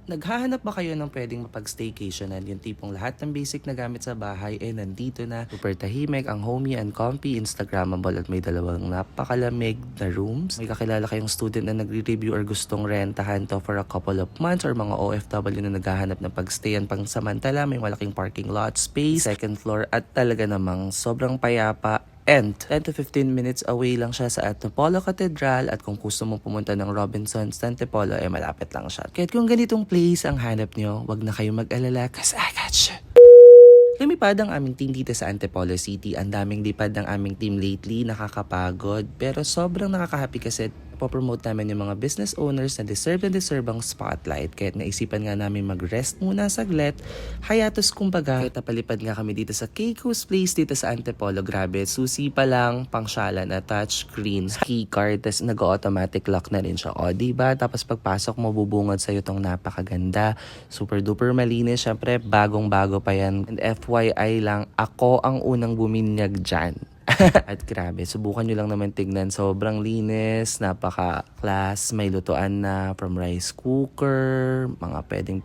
Naghahanap ba kayo ng pwedeng mapag-staycationan? Yung tipong lahat ng basic na gamit sa bahay nandito na. Super tahimik, ang homey and comfy, Instagrammable at may dalawang napakalamig na rooms. May kakilala kayong student na nagre-review or gustong rentahan to for a couple of months or mga OFW na naghahanap ng pagstayan pang samantala. May malaking parking lot space, second floor at talaga namang sobrang payapa. And 10 to 15 minutes away lang siya sa Antipolo Cathedral at kung gusto mo pumunta ng Robinsons sa Antipolo, malapit lang siya. Kahit kung ganitong place ang hanap nyo, wag na kayo mag-alala kasi I got you. Lumipad ang aming team dito sa Antipolo City. Ang daming lipad ng aming team lately, nakakapagod. Pero sobrang nakaka-happy kasi popromote namin yung mga business owners na deserve ang spotlight. Kahit naisipan nga namin mag-rest muna saglit, hayatos kumbaga. Kahit napalipad nga kami dito sa Keiko's Place dito sa Antipolo. Grabe, susi pa lang, pangsyala na touchscreen, key card, tas nag-automatic lock na rin siya. O, diba? Tapos pagpasok mo, bubungad sa'yo tong napakaganda. Super duper malinis. Syempre, bagong-bago pa yan. And FYI lang, ako ang unang buminyag dyan. At grabe, subukan nyo lang naman tignan. Sobrang linis, napaka-class, may lutuan na from rice cooker, mga pwedeng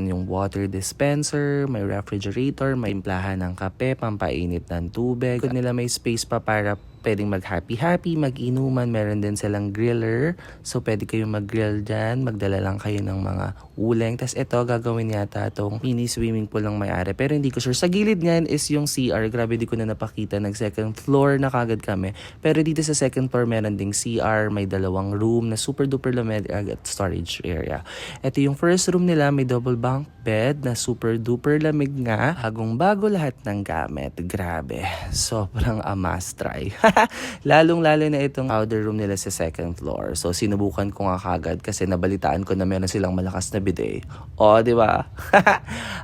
yung water dispenser, may refrigerator, may timplahan ng kape, pampainit ng tubig. Kung nila may space pa para pwedeng mag-happy-happy, mag-inuman. Meron din silang griller. So, pwede kayong mag-grill dyan. Magdala lang kayo ng mga uling. Tapos ito, gagawin yata itong mini swimming pool ng may-ari. Pero hindi ko sure. Sa gilid niyan is yung CR. Grabe, di ko na napakita. Nag-second floor na kagad kami. Pero dito sa second floor, meron ding CR. May dalawang room na super duper lamig at storage area. Ito yung first room nila. May double bunk bed na super duper lamig nga. Bagong-bago lahat ng gamit. Grabe. Sobrang must try. Lalong-lalo na itong powder room nila sa second floor. So, sinubukan ko nga kagad kasi nabalitaan ko na meron silang malakas na bidet. O, di ba?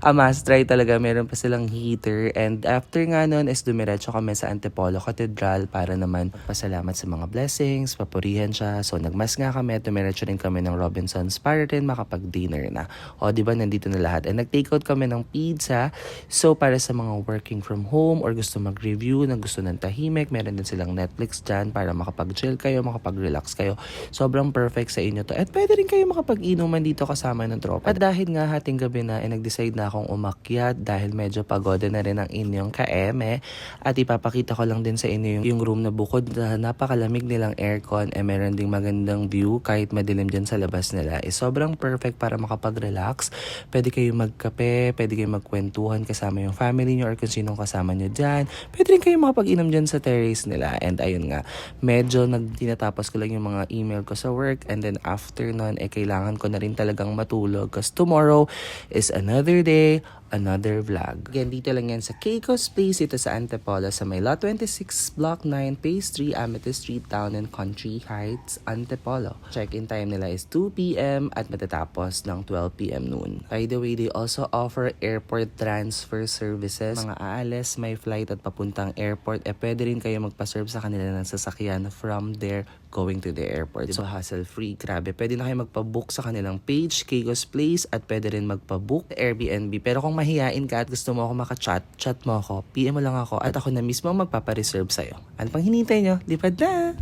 A must try talaga. Meron pa silang heater. And after nga nun is dumiretso kami sa Antipolo Cathedral para naman pasalamat sa mga blessings, papurihan siya. So, nagmas nga kami. Dumiretso rin kami ng Robinsons para rin makapag-dinner na. O, di ba? Nandito na lahat. And nag-take out kami ng pizza. So, para sa mga working from home or gusto mag-review, na gusto ng tahimik, meron din silang Netflix dyan para makapag-chill kayo, makapag-relax kayo. Sobrang perfect sa inyo to. At pwede rin kayo makapag-inuman dito kasama ng tropa. At dahil nga hating gabi na, nag-decide na akong umakyat dahil medyo pagoda na rin ang inyong kaeme. At ipapakita ko lang din sa inyo yung room na bukod na napakalamig nilang aircon, meron ding magandang view kahit madilim dyan sa labas nila. Sobrang perfect para makapag-relax. Pwede kayo magkape, pwede kayo magkwentuhan kasama yung family nyo or kung sinong kasama nyo dyan. Pwede rin kayo makapag-inom dyan sa terrace nila. And ayun nga, medyo tinatapos ko lang yung mga email ko sa work. And then after nun, kailangan ko na rin talagang matulog. Because tomorrow is another day, another vlog. Again, dito lang yan sa Keiko's Place, ito sa Antipolo, sa may Lot 26, Block 9, Phase 3, Amethyst Street, Town and Country Heights, Antipolo. Check-in time nila is 2 p.m. at matatapos ng 12 p.m. noon. By the way, they also offer airport transfer services. Mga aalis, may flight at papuntang airport, pwede rin kayo magpa-serve sa kanila ng sasakyan from there going to the airport. So, hassle-free. Grabe. Pwede na kayo magpa-book sa kanilang page, Keiko's Place, at pwede rin magpa-book Airbnb. Pero kung mahihain ka at gusto mo ako makachat, chat mo ako, PM mo lang ako, at ako na mismo magpapareserve sa'yo. Ano pang hinintay nyo? Lipad na!